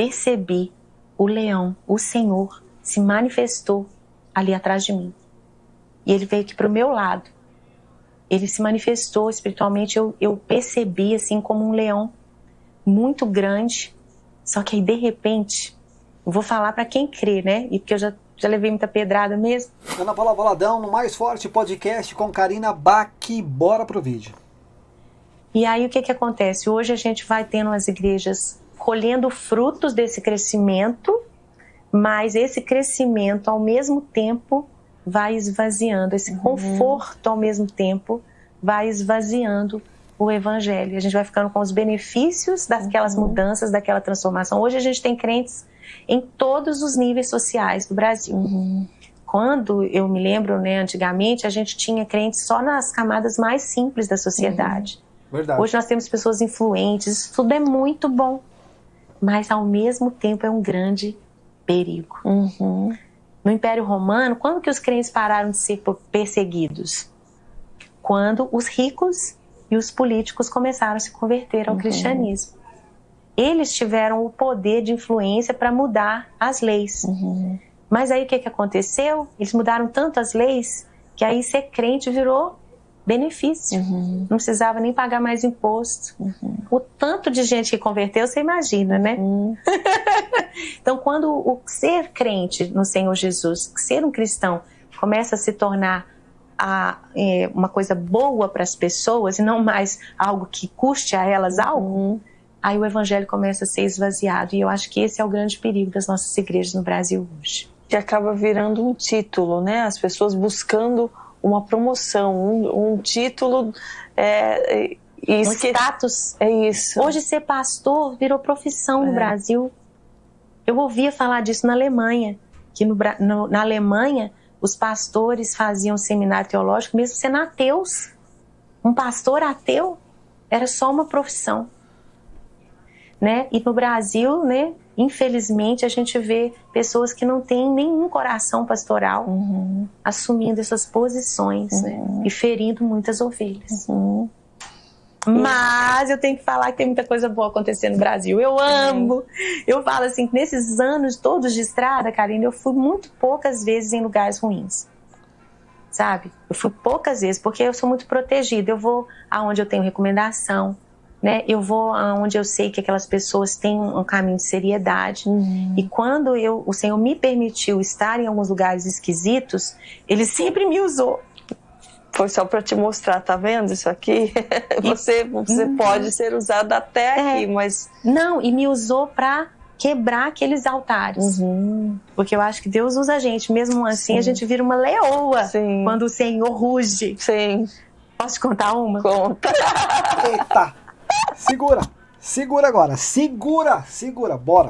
percebi o leão, o Senhor, se manifestou ali atrás de mim. E ele veio aqui para o meu lado. Ele se manifestou espiritualmente, eu percebi assim como um leão muito grande. Só que aí, de repente, eu vou falar para quem crê, né? E porque eu já levei muita pedrada mesmo. Ana Paula Valadão, no Mais Forte Podcast com Karina Bach. Bora pro vídeo. E aí o que acontece? Hoje a gente vai tendo as igrejas colhendo frutos desse crescimento, mas esse crescimento ao mesmo tempo vai esvaziando, esse conforto ao mesmo tempo vai esvaziando o evangelho. A gente vai ficando com os benefícios daquelas mudanças, daquela transformação. Hoje a gente tem crentes em todos os níveis sociais do Brasil. Quando eu me lembro, né, antigamente, a gente tinha crentes só nas camadas mais simples da sociedade. Verdade. Hoje nós temos pessoas influentes, isso tudo é muito bom, mas ao mesmo tempo é um grande perigo. No Império Romano, quando que os crentes pararam de ser perseguidos? Quando os ricos e os políticos começaram a se converter ao cristianismo. Eles tiveram o poder de influência para mudar as leis. Mas aí o que aconteceu? Eles mudaram tanto as leis que aí ser crente virou benefício. Não precisava nem pagar mais imposto. O tanto de gente que converteu, você imagina, né? Então, quando o ser crente no Senhor Jesus, ser um cristão, começa a se tornar uma coisa boa para as pessoas e não mais algo que custe a elas algo, aí o evangelho começa a ser esvaziado. E eu acho que esse é o grande perigo das nossas igrejas no Brasil hoje. Que acaba virando um título, né? As pessoas buscando uma promoção, um título, um status. É isso. Hoje ser pastor virou profissão no Brasil. Eu ouvia falar disso na Alemanha, que na Alemanha os pastores faziam seminário teológico mesmo sendo ateus. Um pastor ateu era só uma profissão, né? E no Brasil, né, infelizmente, a gente vê pessoas que não têm nenhum coração pastoral assumindo essas posições, né, e ferindo muitas ovelhas. Mas eu tenho que falar que tem muita coisa boa acontecendo no Brasil. Eu amo. Eu falo assim, que nesses anos todos de estrada, Karina, eu fui muito poucas vezes em lugares ruins. Sabe? Eu fui poucas vezes, porque eu sou muito protegida. Eu vou aonde eu tenho recomendação, né? Eu vou aonde eu sei que aquelas pessoas têm um caminho de seriedade. E quando o Senhor me permitiu estar em alguns lugares esquisitos, Ele sempre me usou. Foi só para te mostrar, tá vendo isso aqui? Você pode ser usado até aqui, mas... Não, e me usou para quebrar aqueles altares. Porque eu acho que Deus usa a gente. Mesmo assim, a gente vira uma leoa quando o Senhor ruge. Posso te contar uma? Conta. Eita! Segura agora. Segura. Bora.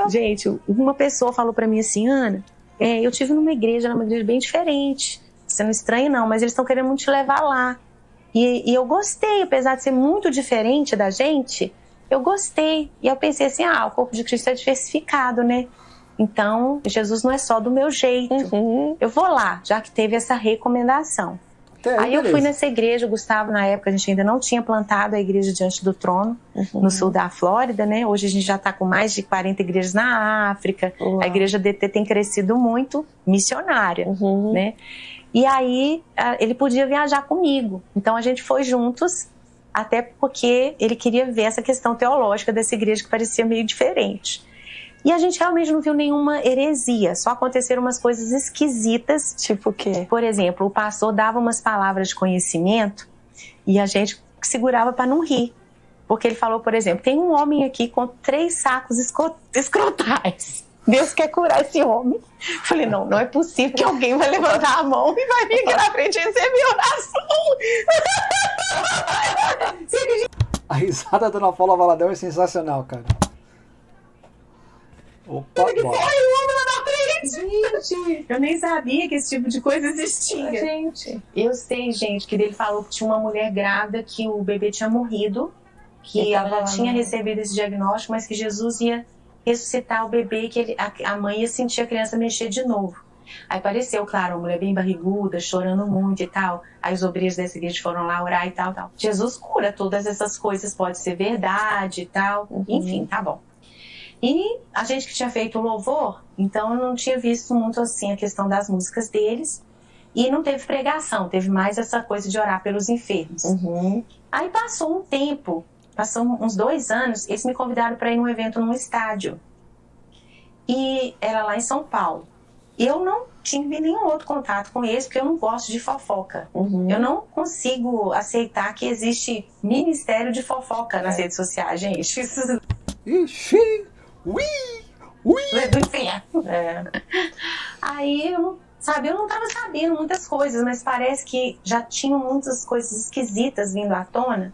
Gente, uma pessoa falou para mim assim, Ana, eu tive numa igreja bem diferente. Você não estranha não, mas eles estão querendo muito te levar lá. E eu gostei, apesar de ser muito diferente da gente, eu gostei. E eu pensei assim, o corpo de Cristo é diversificado, né? Então, Jesus não é só do meu jeito. Eu vou lá, já que teve essa recomendação. Aí eu fui nessa igreja, o Gustavo, na época, a gente ainda não tinha plantado a igreja Diante do Trono, no sul da Flórida, né? Hoje a gente já está com mais de 40 igrejas na África. A igreja DT tem crescido muito, missionária, né? E aí ele podia viajar comigo. Então a gente foi juntos, até porque ele queria ver essa questão teológica dessa igreja que parecia meio diferente. E a gente realmente não viu nenhuma heresia, só aconteceram umas coisas esquisitas. Tipo o quê? Por exemplo, o pastor dava umas palavras de conhecimento e a gente segurava para não rir. Porque ele falou, por exemplo, tem um homem aqui com 3 sacos escrotais. Deus quer curar esse homem. Falei, não é possível que alguém vai levantar a mão e vai vir aqui na frente e receber oração. A risada da Ana Paula Valadão é sensacional, cara. Opa, Gente, eu nem sabia que esse tipo de coisa existia. Gente. Eu sei, gente, que ele falou que tinha uma mulher grávida, que o bebê tinha morrido, que ela tinha recebido esse diagnóstico, mas que Jesus ia ressuscitar o bebê, que a mãe ia sentir a criança mexer de novo. Aí apareceu, claro, uma mulher bem barriguda, chorando muito e tal. Aí os obreiros dessa igreja foram lá orar e tal. Jesus cura todas essas coisas, pode ser verdade e tal. Enfim, tá bom. E a gente que tinha feito o louvor, então eu não tinha visto muito assim a questão das músicas deles. E não teve pregação, teve mais essa coisa de orar pelos enfermos. Aí passou um tempo, passou uns 2 anos, eles me convidaram para ir num evento num estádio. E era lá em São Paulo. Eu não tive nenhum outro contato com eles, porque eu não gosto de fofoca. Eu não consigo aceitar que existe ministério de fofoca nas redes sociais, gente. Isso... Ixi! Ui! Ui! do inferno. Aí eu não... Sabe, eu não estava sabendo muitas coisas, mas parece que já tinham muitas coisas esquisitas vindo à tona.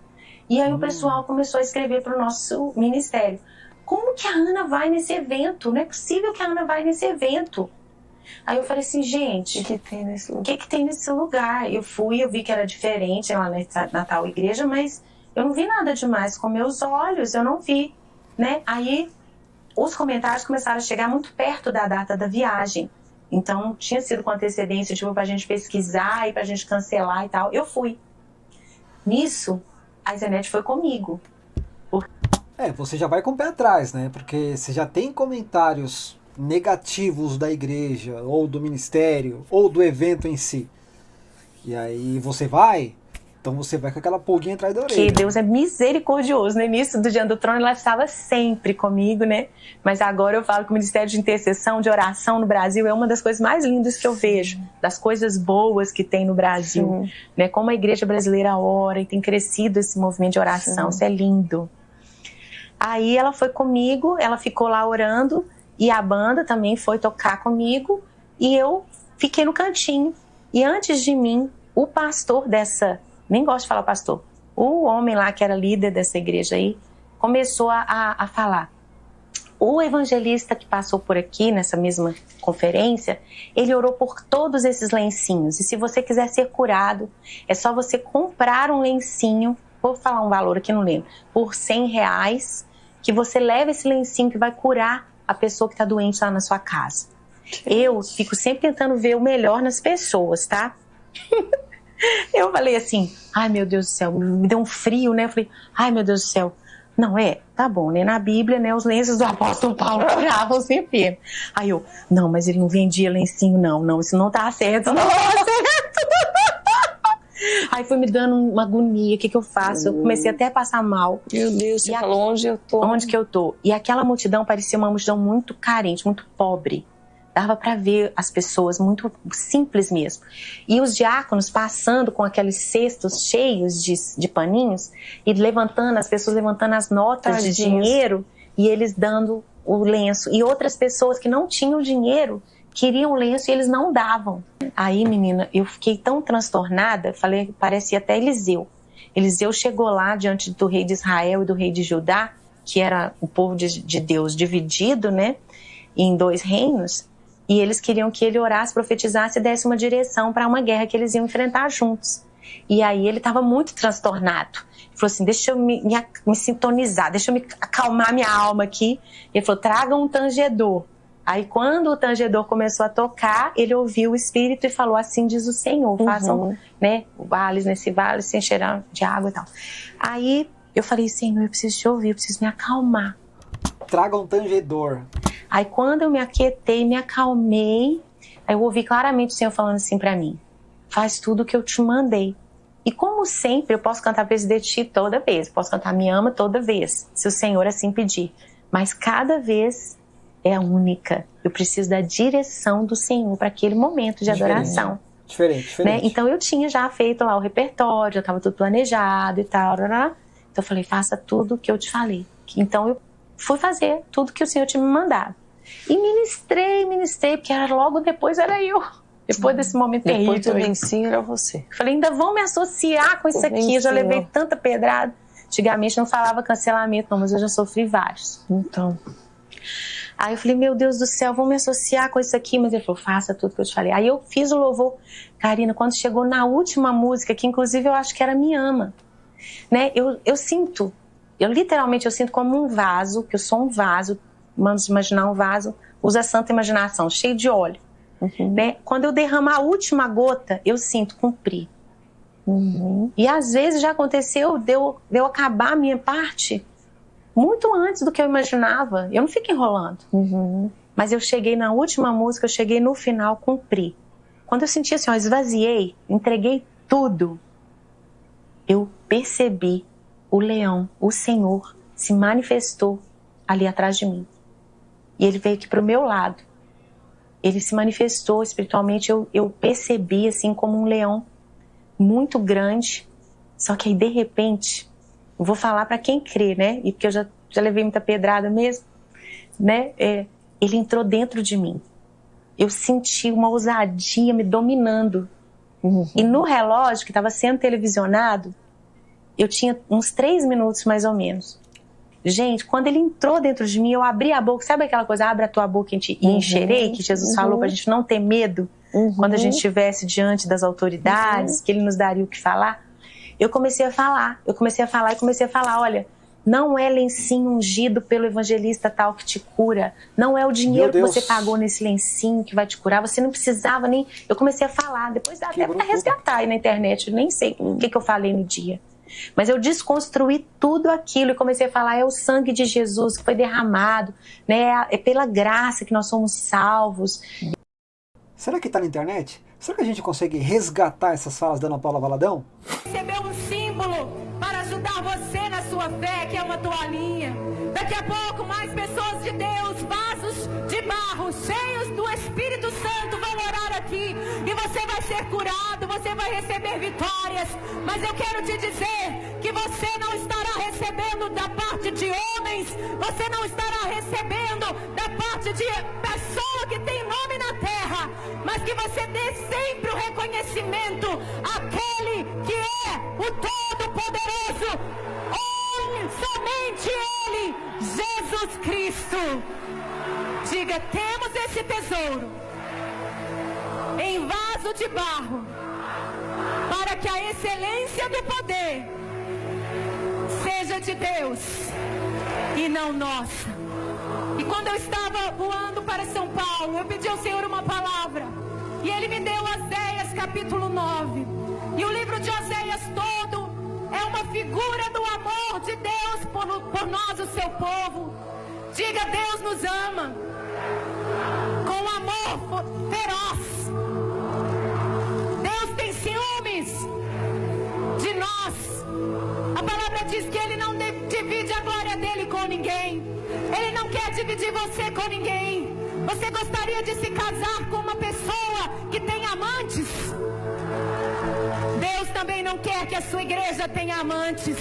E aí o pessoal começou a escrever para o nosso ministério. Como que a Ana vai nesse evento? Não é possível que a Ana vai nesse evento. Aí eu falei assim, gente, o que tem nesse lugar? Eu fui, eu vi que era diferente lá na tal igreja, mas eu não vi nada demais com meus olhos, eu não vi, né? Aí os comentários começaram a chegar muito perto da data da viagem. Então, tinha sido com antecedência, tipo, pra gente pesquisar e pra gente cancelar e tal. Eu fui. Nisso, a Zenete foi comigo. Você já vai com o pé atrás, né? Porque você já tem comentários negativos da igreja, ou do ministério, ou do evento em si. E aí você vai... Então você vai com aquela pulguinha atrás da orelha. Que Deus é misericordioso. No início do Diante do Trono, ela estava sempre comigo, né? Mas agora eu falo que o Ministério de Intercessão, de Oração no Brasil é uma das coisas mais lindas que eu vejo. Das coisas boas que tem no Brasil. Né? Como a igreja brasileira ora e tem crescido esse movimento de oração. Isso é lindo. Aí ela foi comigo, ela ficou lá orando. E a banda também foi tocar comigo. E eu fiquei no cantinho. E antes de mim, o pastor dessa... Nem gosto de falar pastor. O homem lá que era líder dessa igreja aí começou a falar. O evangelista que passou por aqui nessa mesma conferência, ele orou por todos esses lencinhos. E se você quiser ser curado, é só você comprar um lencinho, vou falar um valor aqui, não lembro, por R$100, que você leva esse lencinho que vai curar a pessoa que está doente lá na sua casa. Eu fico sempre tentando ver o melhor nas pessoas, tá? Eu falei assim, ai meu Deus do céu, me deu um frio, né? Eu falei, ai meu Deus do céu, não tá bom, né? Na Bíblia, né, os lenços do apóstolo Paulo curavam os enfermos. Aí eu, não, mas ele não vendia lencinho, não, isso não tá certo, não tá certo. Aí foi me dando uma agonia, o que eu faço? Eu comecei até a passar mal. Meu Deus, você falou onde eu tô. Onde que eu tô? E aquela multidão parecia uma multidão muito carente, muito pobre. Dava para ver as pessoas muito simples mesmo. E os diáconos passando com aqueles cestos cheios de paninhos e levantando, as pessoas levantando as notas de dinheiro e eles dando o lenço. E outras pessoas que não tinham dinheiro queriam o lenço e eles não davam. Aí, menina, eu fiquei tão transtornada, falei, parecia até Eliseu. Eliseu chegou lá diante do rei de Israel e do rei de Judá, que era o povo de Deus dividido, né, em 2 reinos. E eles queriam que ele orasse, profetizasse e desse uma direção para uma guerra que eles iam enfrentar juntos. E aí ele estava muito transtornado. Ele falou assim, deixa eu me sintonizar, deixa eu me acalmar minha alma aqui. Ele falou, traga um tangedor. Aí quando o tangedor começou a tocar, ele ouviu o Espírito e falou, assim diz o Senhor, façam, né, vales nesse vale se encherão de água e tal. Aí eu falei, Senhor, eu preciso te ouvir, eu preciso me acalmar. Traga um tangedor. Aí quando eu me aquietei, me acalmei, aí eu ouvi claramente o Senhor falando assim pra mim, faz tudo o que eu te mandei. E como sempre, eu posso cantar Presidente de Ti toda vez, posso cantar Me Ama toda vez, se o Senhor assim pedir. Mas cada vez é a única. Eu preciso da direção do Senhor para aquele momento de adoração. Diferente. Né? Então eu tinha já feito lá o repertório, já estava tudo planejado e tal. Então eu falei, faça tudo o que eu te falei. Então eu fui fazer tudo que o Senhor tinha me mandado. E ministrei, porque logo depois era eu. Depois desse momento terrível. Depois do lencinho era você. Falei, ainda vão me associar com isso aqui. Eu já levei tanta pedrada. Antigamente não falava cancelamento, não, mas eu já sofri vários. Então. Aí eu falei, meu Deus do céu, vão me associar com isso aqui. Mas ele falou, faça tudo que eu te falei. Aí eu fiz o louvor. Karina, quando chegou na última música, que inclusive eu acho que era Me Ama, né? Eu sinto, literalmente eu sinto como um vaso, que eu sou um vaso, vamos imaginar um vaso, usa a santa imaginação, cheio de óleo. Né? Quando eu derramo a última gota, eu sinto cumprir. E às vezes já aconteceu de eu acabar a minha parte muito antes do que eu imaginava. Eu não fico enrolando. Mas eu cheguei na última música, eu cheguei no final, cumpri. Quando eu senti assim, ó, esvaziei, entreguei tudo, eu percebi o leão, o Senhor, se manifestou ali atrás de mim. E ele veio aqui pro meu lado. Ele se manifestou espiritualmente, eu percebi assim como um leão muito grande. Só que aí, de repente, eu vou falar para quem crê, né? E porque eu já levei muita pedrada mesmo, né? Ele entrou dentro de mim. Eu senti uma ousadia me dominando. E no relógio que estava sendo televisionado, eu tinha uns 3 minutos mais ou menos. Gente, quando ele entrou dentro de mim, eu abri a boca. Sabe aquela coisa, abre a tua boca e encherei, que Jesus falou pra gente não ter medo quando a gente estivesse diante das autoridades, que ele nos daria o que falar? Eu comecei a falar, olha, não é lencinho ungido pelo evangelista tal que te cura, não é o dinheiro que você pagou nesse lencinho que vai te curar, você não precisava nem... Eu comecei a falar, depois dá até pra resgatar aí na internet, eu nem sei o que eu falei no dia. Mas eu desconstruí tudo aquilo e comecei a falar, é o sangue de Jesus que foi derramado, né? É pela graça que nós somos salvos. Será que tá na internet? Será que a gente consegue resgatar essas falas da Ana Paula Valadão? Recebeu um símbolo para ajudar você na sua fé, que é uma toalhinha. Daqui a pouco mais pessoas de Deus, vasos de barro, cheios do Espírito Santo vão orar aqui. E você vai ser curado, você vai receber vitórias. Mas eu quero te dizer que você não estará recebendo da parte de homens, você não estará recebendo da parte de pessoa que tem nome na terra, mas que você dê sempre o reconhecimento àquele que é o Todo-Poderoso. Somente Ele, Jesus Cristo. Diga, temos esse tesouro em vaso de barro, para que a excelência do poder seja de Deus e não nossa. E quando eu estava voando para São Paulo, eu pedi ao Senhor uma palavra, e Ele me deu Oséias capítulo 9. E o livro de Oséias todo é uma figura do amor de Deus por nós, o seu povo. Diga, Deus nos ama com amor feroz. Deus tem ciúmes de nós. A palavra diz que Ele não divide a glória dele com ninguém. Ele não quer dividir você com ninguém. Você gostaria de se casar com uma pessoa que tem amantes? Deus também não quer que a sua igreja tenha amantes.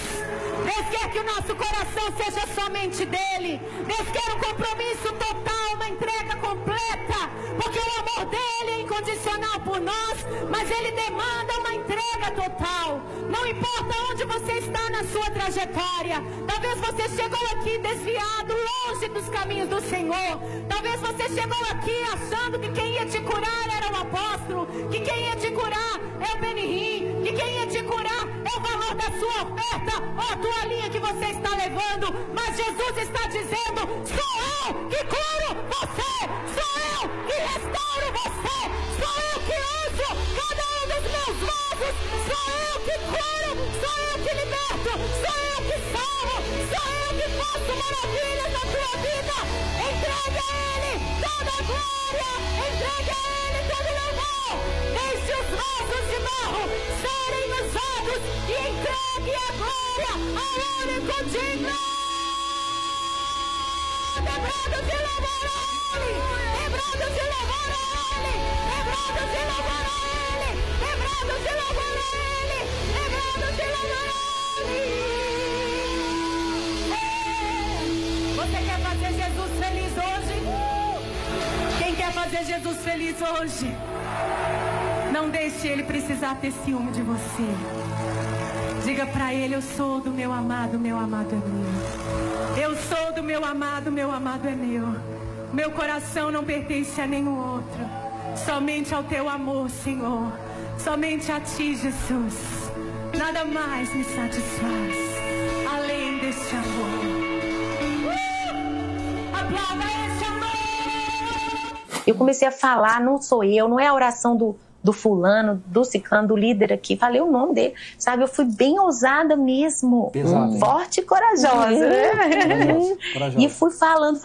Deus quer que o nosso coração seja somente dele. Deus quer um compromisso total, uma entrega completa, porque o amor dele é incondicional por nós, mas ele demanda uma entrega total. Não importa onde você está na sua trajetória. Talvez você chegou aqui desviado, longe dos caminhos do Senhor. Talvez você chegou aqui achando que quem ia te curar era o apóstolo, que quem ia te curar é o Benihim, que quem ia te curar é o valor da sua oferta ou a toalhinha que você está levando. Mas Jesus está dizendo, sou eu que curo você, sou eu que restauro você, sou eu que uso cada um dos meus vasos, sou eu que curo, sou eu que liberto, sou eu que salvo, sou eu que faço maravilhas na tua vida. Entregue a Ele toda a glória, entregue a Ele todo o louvor. Deixe os vasos de barro serem usados e entregue a glória ao único digno. Lembrando de louvar a Ele, lembrando de louvar a Ele, lembrando de louvar a Ele, lembrando de louvar a Ele, lembrando de louvar a Ele. Você quer fazer Jesus feliz hoje? Quem quer fazer Jesus feliz hoje? Não deixe Ele precisar ter ciúme de você. Diga pra Ele, eu sou do meu amado é meu. Eu sou do meu amado é meu. Meu coração não pertence a nenhum outro. Somente ao teu amor, Senhor. Somente a ti, Jesus. Nada mais me satisfaz além deste amor. Aplauda esse amor. Eu comecei a falar, não sou eu, não é a oração do do fulano, do ciclano, do líder aqui. Falei o nome dele, sabe? Eu fui bem ousada mesmo. Pesado, hein? Forte e corajosa, né? Corajosa. E fui falando,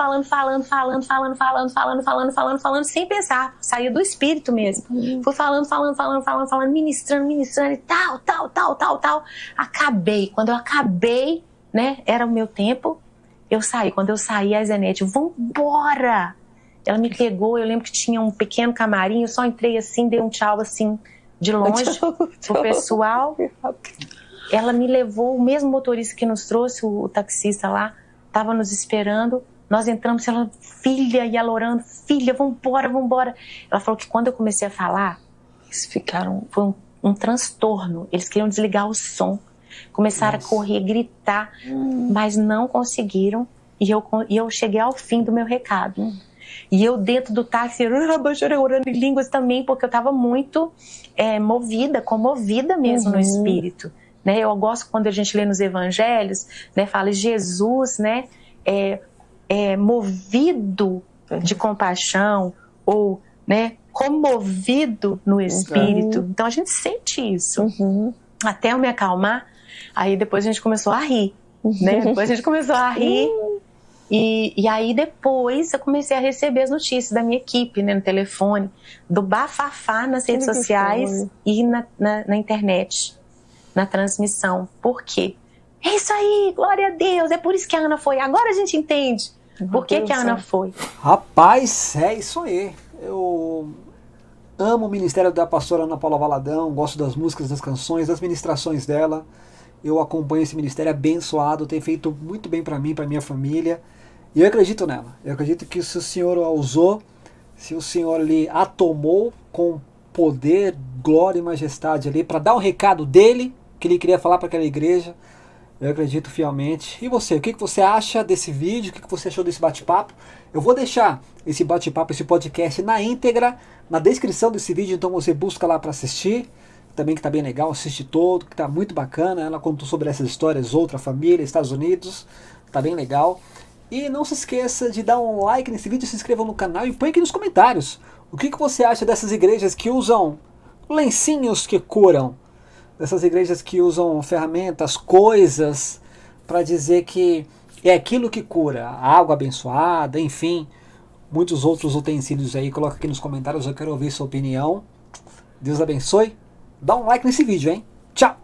sem pensar. Saiu do espírito mesmo. Fui falando, ministrando e tal. Acabei. Quando eu acabei, né? Era o meu tempo. Eu saí. Quando eu saí, a Zenete, vambora! Ela me pegou, eu lembro que tinha um pequeno camarim, eu só entrei assim, dei um tchau assim, de longe, pro pessoal. Ela me levou, o mesmo motorista que nos trouxe, o taxista lá, estava nos esperando. Nós entramos, ela, filha, e ela orando, filha, vambora. Ela falou que quando eu comecei a falar, eles ficaram, foi um transtorno. Eles queriam desligar o som, começaram a correr, gritar, mas não conseguiram. E eu cheguei ao fim do meu recado. E eu dentro do táxi, orando em línguas também, porque eu estava muito comovida mesmo no espírito. Né? Eu gosto quando a gente lê nos evangelhos, né, fala Jesus, né, movido de compaixão ou, né, comovido no espírito. Então a gente sente isso. Até eu me acalmar, aí depois a gente começou a rir. Né? Depois a gente começou a rir. E aí depois eu comecei a receber as notícias da minha equipe, né, no telefone, do bafafá nas redes sociais e na internet, na transmissão. Por quê? É isso aí, glória a Deus, é por isso que a Ana foi. Agora a gente entende por que a Ana foi. Rapaz, é isso aí. Eu amo o ministério da pastora Ana Paula Valadão, gosto das músicas, das canções, das ministrações dela. Eu acompanho esse ministério abençoado, tem feito muito bem para mim, para minha família. E eu acredito nela. Eu acredito que se o Senhor a usou, se o Senhor lhe a tomou com poder, glória e majestade ali, para dar um recado dele, que ele queria falar para aquela igreja, eu acredito fielmente. E você, o que você acha desse vídeo? O que você achou desse bate-papo? Eu vou deixar esse bate-papo, esse podcast na íntegra, na descrição desse vídeo, então você busca lá para assistir. Também que está bem legal, assiste todo, que está muito bacana. Ela contou sobre essas histórias, outra família, Estados Unidos, está bem legal. E não se esqueça de dar um like nesse vídeo, se inscreva no canal e põe aqui nos comentários o que você acha dessas igrejas que usam lencinhos que curam, dessas igrejas que usam ferramentas, coisas para dizer que é aquilo que cura, a água abençoada, enfim, muitos outros utensílios aí. Coloca aqui nos comentários, eu quero ouvir sua opinião. Deus abençoe. Dá um like nesse vídeo, hein? Tchau!